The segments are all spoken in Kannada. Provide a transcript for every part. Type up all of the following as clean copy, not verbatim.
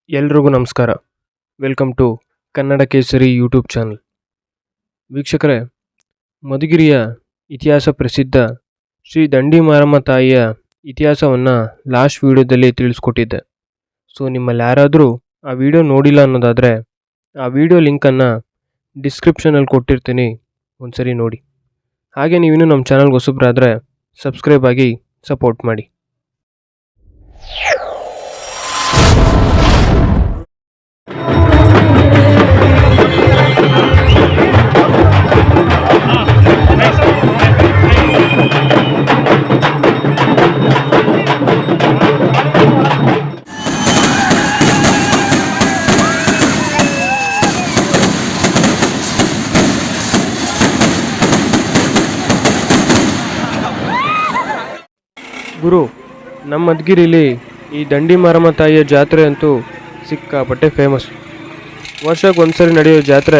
ಎಲ್ರಿಗೂ ನಮಸ್ಕಾರ. ವೆಲ್ಕಮ್ ಟು ಕನ್ನಡ ಕೇಸರಿ ಯೂಟ್ಯೂಬ್ ಚಾನಲ್. ವೀಕ್ಷಕರೇ, ಮಧುಗಿರಿಯ ಇತಿಹಾಸ ಪ್ರಸಿದ್ಧ ಶ್ರೀ ದಂಡಿ ಮಾರಮ್ಮ ತಾಯಿಯ ಇತಿಹಾಸವನ್ನು ಲಾಸ್ಟ್ ವಿಡಿಯೋದಲ್ಲಿ ತಿಳಿಸ್ಕೊಟ್ಟಿದ್ದೆ. ಸೊ ನಿಮ್ಮಲ್ಲಿ ಯಾರಾದರೂ ಆ ವಿಡಿಯೋ ನೋಡಿಲ್ಲ ಅನ್ನೋದಾದರೆ ಆ ವಿಡಿಯೋ ಲಿಂಕನ್ನು ಡಿಸ್ಕ್ರಿಪ್ಷನಲ್ಲಿ ಕೊಟ್ಟಿರ್ತೀನಿ, ಒಂದ್ಸರಿ ನೋಡಿ. ಹಾಗೆ ನೀವಿನ್ನೂ ನಮ್ಮ ಚಾನಲ್ಗೆ ಹೊಸಬ್ರಾದರೆ ಸಬ್ಸ್ಕ್ರೈಬ್ ಆಗಿ ಸಪೋರ್ಟ್ ಮಾಡಿ. ಗುರು, ನಮ್ಮ ಮಧುಗಿರಿಲಿ ಈ ದಂಡಿ ಮಾರಮ್ಮ ತಾಯಿಯ ಜಾತ್ರೆ ಅಂತೂ ಸಿಕ್ಕಾಪಟ್ಟೆ ಫೇಮಸ್. ವರ್ಷಕ್ಕೆ ಒಂದ್ಸರಿ ನಡೆಯೋ ಜಾತ್ರೆ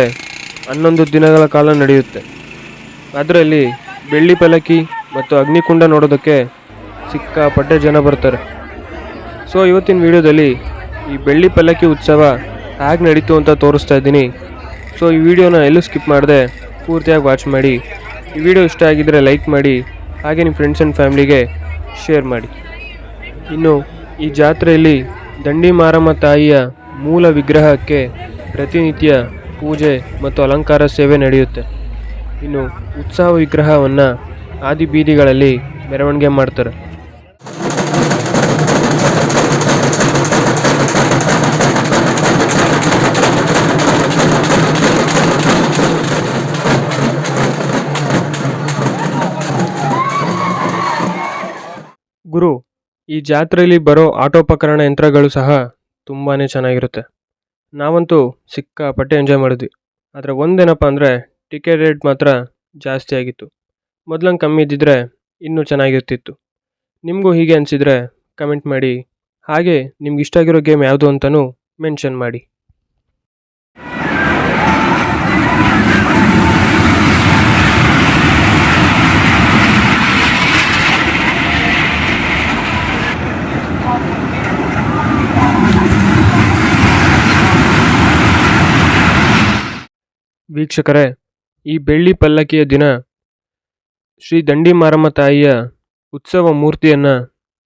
11 ದಿನಗಳ ಕಾಲ ನಡೆಯುತ್ತೆ. ಅದರಲ್ಲಿ ಬೆಳ್ಳಿ ಪಲ್ಲಕ್ಕಿ ಮತ್ತು ಅಗ್ನಿಕುಂಡ ನೋಡೋದಕ್ಕೆ ಸಿಕ್ಕಾಪಟ್ಟೆ ಜನ ಬರ್ತಾರೆ. ಸೊ ಇವತ್ತಿನ ವಿಡಿಯೋದಲ್ಲಿ ಈ ಬೆಳ್ಳಿ ಪಲ್ಲಕ್ಕಿ ಉತ್ಸವ ಹೇಗೆ ನಡೀತು ಅಂತ ತೋರಿಸ್ತಾ ಇದ್ದೀನಿ. ಸೊ ಈ ವಿಡಿಯೋನ ಎಲ್ಲೂ ಸ್ಕಿಪ್ ಮಾಡದೆ ಪೂರ್ತಿಯಾಗಿ ವಾಚ್ ಮಾಡಿ. ಈ ವಿಡಿಯೋ ಇಷ್ಟ ಆಗಿದ್ದರೆ ಲೈಕ್ ಮಾಡಿ, ಹಾಗೆ ನಿಮ್ಮ ಫ್ರೆಂಡ್ಸ್ ಆ್ಯಂಡ್ ಫ್ಯಾಮ್ಲಿಗೆ ಶೇರ್ ಮಾಡಿ. ಇನ್ನು ಈ ಜಾತ್ರೆಯಲ್ಲಿ ದಂಡಿ ಮಾರಮ್ಮ ತಾಯಿಯ ಮೂಲ ವಿಗ್ರಹಕ್ಕೆ ಪ್ರತಿನಿತ್ಯ ಪೂಜೆ ಮತ್ತು ಅಲಂಕಾರ ಸೇವೆ ನಡೆಯುತ್ತೆ. ಇನ್ನು ಉತ್ಸವ ವಿಗ್ರಹವನ್ನು ಆದಿ ಬೀದಿಗಳಲ್ಲಿ ಮೆರವಣಿಗೆ ಮಾಡ್ತಾರೆ. ಗುರು, ಈ ಜಾತ್ರೆಯಲ್ಲಿ ಬರೋ ಆಟೋಪಕರಣ ಯಂತ್ರಗಳು ಸಹ ತುಂಬಾ ಚೆನ್ನಾಗಿರುತ್ತೆ. ನಾವಂತೂ ಸಿಕ್ಕಾಪಟ್ಟೆ ಎಂಜಾಯ್ ಮಾಡಿದ್ವಿ. ಆದರೆ ಒಂದೇನಪ್ಪ ಅಂದರೆ ಟಿಕೆಟ್ ರೇಟ್ ಮಾತ್ರ ಜಾಸ್ತಿ ಆಗಿತ್ತು. ಮೊದಲಂಗೆ ಕಮ್ಮಿ ಇದ್ದಿದ್ರೆ ಇನ್ನೂ ಚೆನ್ನಾಗಿರ್ತಿತ್ತು. ನಿಮಗೂ ಹೀಗೆ ಅನಿಸಿದರೆ ಕಮೆಂಟ್ ಮಾಡಿ. ಹಾಗೆ ನಿಮ್ಗೆ ಇಷ್ಟ ಆಗಿರೋ ಗೇಮ್ ಯಾವುದು ಅಂತಲೂ ಮೆನ್ಷನ್ ಮಾಡಿ. ವೀಕ್ಷಕರೇ, ಈ ಬೆಳ್ಳಿ ಪಲ್ಲಕ್ಕಿಯ ದಿನ ಶ್ರೀ ದಂಡಿ ಮಾರಮ್ಮ ತಾಯಿಯ ಉತ್ಸವ ಮೂರ್ತಿಯನ್ನು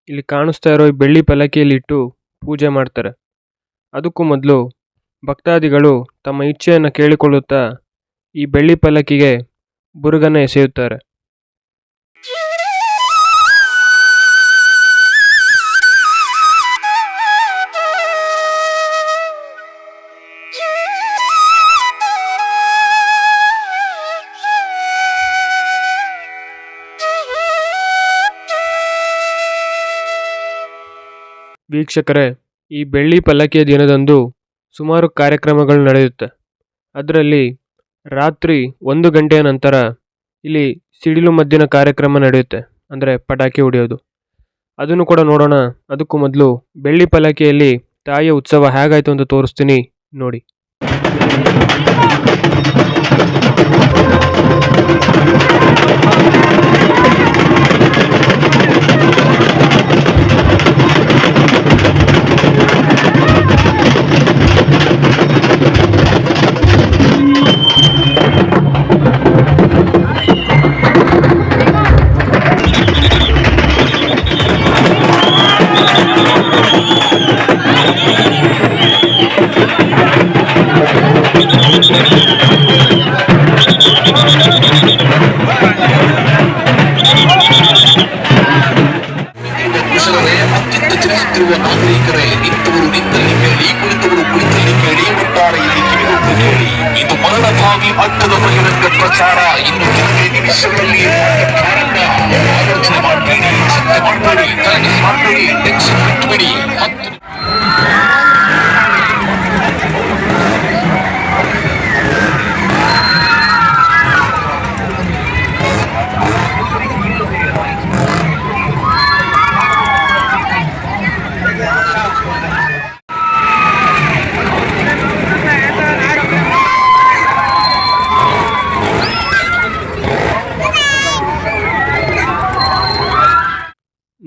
ಇಲ್ಲಿ ಕಾಣಿಸ್ತಾ ಇರೋ ಈ ಬೆಳ್ಳಿ ಪಲ್ಲಕ್ಕಿಯಲ್ಲಿ ಇಟ್ಟು ಪೂಜೆ ಮಾಡ್ತಾರೆ. ಅದಕ್ಕೂ ಮೊದಲು ಭಕ್ತಾದಿಗಳು ತಮ್ಮ ಇಚ್ಛೆಯನ್ನು ಕೇಳಿಕೊಳ್ಳುತ್ತಾ ಈ ಬೆಳ್ಳಿ ಪಲ್ಲಕ್ಕಿಗೆ ಬುರುಗನ್ನು ಎಸೆಯುತ್ತಾರೆ. ವೀಕ್ಷಕರೇ, ಈ ಬೆಳ್ಳಿ ಪಲ್ಲಕ್ಕಿಯ ದಿನದಂದು ಸುಮಾರು ಕಾರ್ಯಕ್ರಮಗಳು ನಡೆಯುತ್ತೆ. ಅದರಲ್ಲಿ ರಾತ್ರಿ 1 ಗಂಟೆಯ ನಂತರ ಇಲ್ಲಿ ಸಿಡಿಲು ಮದ್ದಿನ ಕಾರ್ಯಕ್ರಮ ನಡೆಯುತ್ತೆ, ಅಂದರೆ ಪಟಾಕಿ ಹೊಡೆಯೋದು. ಅದನ್ನು ಕೂಡ ನೋಡೋಣ. ಅದಕ್ಕೂ ಮೊದಲು ಬೆಳ್ಳಿ ಪಲ್ಲಕ್ಕಿಯಲ್ಲಿ ತಾಯಿಯ ಉತ್ಸವ ಹೇಗಾಯಿತು ಅಂತ ತೋರಿಸ್ತೀನಿ, ನೋಡಿ. ನಾಗರಿಕರೇ, ನಿಂತವರು ನಿಂತಲ್ಲಿ ಕೇಳಿ, ಕುಳಿತವರು ಕುಳಿತಲ್ಲಿ ಕೇಳಿ, ಒಟ್ಟಾರೆ ಇಲ್ಲಿ ಕಿವಿಗೊಟ್ಟು ಕೇಳಿ. ಇದು ಮರಣಭಾವಿ ಅಡ್ಡದ ಬಹಿರಂಗ ಪ್ರಚಾರ. ಇನ್ನು ಕೆಲವೇ ನಿಮಿಷಗಳಲ್ಲಿ ಆಲೋಚನೆ ಮಾಡಬೇಡಿ, ಚಿಂತೆ ಮಾಡಬೇಡಿ, ತಲೆಗೆ ಮಾಡಬೇಡಿ, ಟೆನ್ಷನ್ ಬಿಟ್ಟುಬಿಡಿ.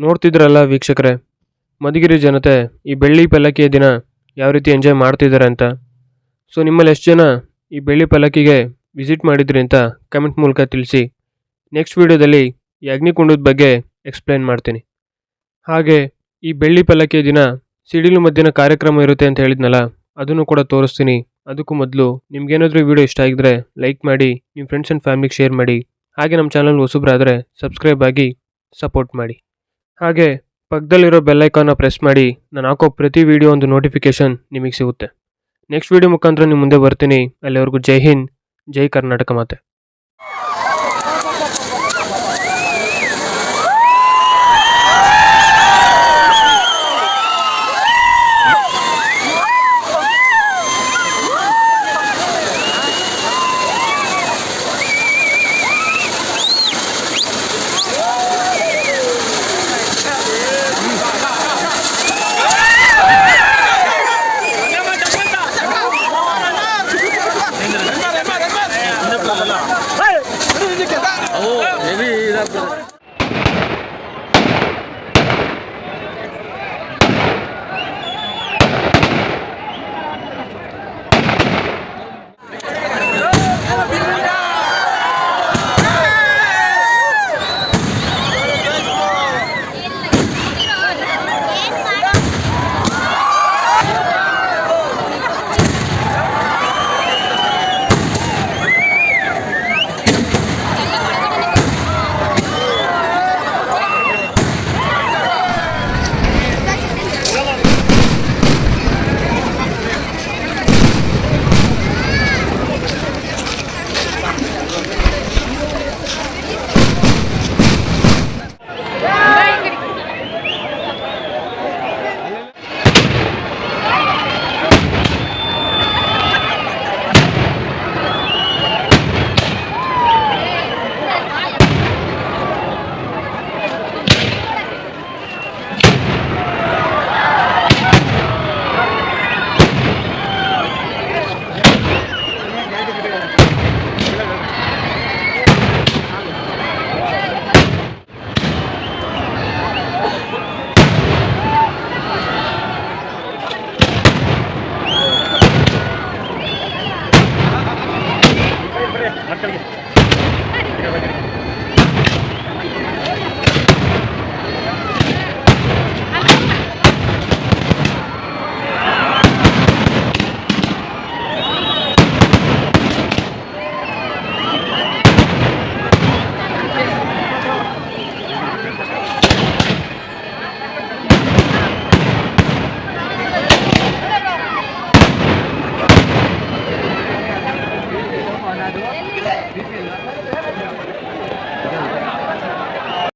ನೋಡ್ತಿದ್ರಲ್ಲ ವೀಕ್ಷಕರೇ, ಮಧುಗಿರಿ ಜನತೆ ಈ ಬೆಳ್ಳಿ ಪಲ್ಲಕ್ಕಿಯ ದಿನ ಯಾವ ರೀತಿ ಎಂಜಾಯ್ ಮಾಡ್ತಿದ್ದಾರೆ ಅಂತ. ಸೊ ನಿಮ್ಮಲ್ಲಿ ಎಷ್ಟು ಜನ ಈ ಬೆಳ್ಳಿ ಪಲ್ಲಕ್ಕಿಗೆ ವಿಸಿಟ್ ಮಾಡಿದ್ರಿ ಅಂತ ಕಮೆಂಟ್ ಮೂಲಕ ತಿಳಿಸಿ. ನೆಕ್ಸ್ಟ್ ವೀಡಿಯೋದಲ್ಲಿ ಈ ಅಗ್ನಿಕುಂಡದ ಬಗ್ಗೆ ಎಕ್ಸ್ಪ್ಲೈನ್ ಮಾಡ್ತೀನಿ. ಹಾಗೆ ಈ ಬೆಳ್ಳಿ ಪಲ್ಲಕ್ಕಿಯ ದಿನ ಸಿಡಿಲು ಮದ್ದಿನ ಕಾರ್ಯಕ್ರಮ ಇರುತ್ತೆ ಅಂತ ಹೇಳಿದ್ನಲ್ಲ, ಅದನ್ನು ಕೂಡ ತೋರಿಸ್ತೀನಿ. ಅದಕ್ಕೂ ಮೊದಲು ನಿಮ್ಗೇನಾದರೂ ಈ ವಿಡಿಯೋ ಇಷ್ಟ ಆಗಿದ್ರೆ ಲೈಕ್ ಮಾಡಿ, ನಿಮ್ಮ ಫ್ರೆಂಡ್ಸ್ ಆ್ಯಂಡ್ ಫ್ಯಾಮಿಲಿಗೆ ಶೇರ್ ಮಾಡಿ. ಹಾಗೆ ನಮ್ಮ ಚಾನಲ್ ಹೊಸಬ್ರಾದರೆ ಸಬ್ಸ್ಕ್ರೈಬ್ ಆಗಿ ಸಪೋರ್ಟ್ ಮಾಡಿ. ಹಾಗೆ ಪಕ್ಕದಲ್ಲಿರೋ ಬೆಲ್ಲೈಕಾನ್ನ ಪ್ರೆಸ್ ಮಾಡಿ. ನಾನು ಹಾಕೋ ಪ್ರತಿ ವಿಡಿಯೋ ಒಂದು ನೋಟಿಫಿಕೇಷನ್ ನಿಮಗೆ ಸಿಗುತ್ತೆ. ನೆಕ್ಸ್ಟ್ ವಿಡಿಯೋ ಮುಖಾಂತರ ನಿಮ್ಮ ಮುಂದೆ ಬರ್ತೀನಿ. ಅಲ್ಲಿವರೆಗೂ ಜೈ ಹಿಂದ್, ಜೈ ಕರ್ನಾಟಕ ಮಾತೆ.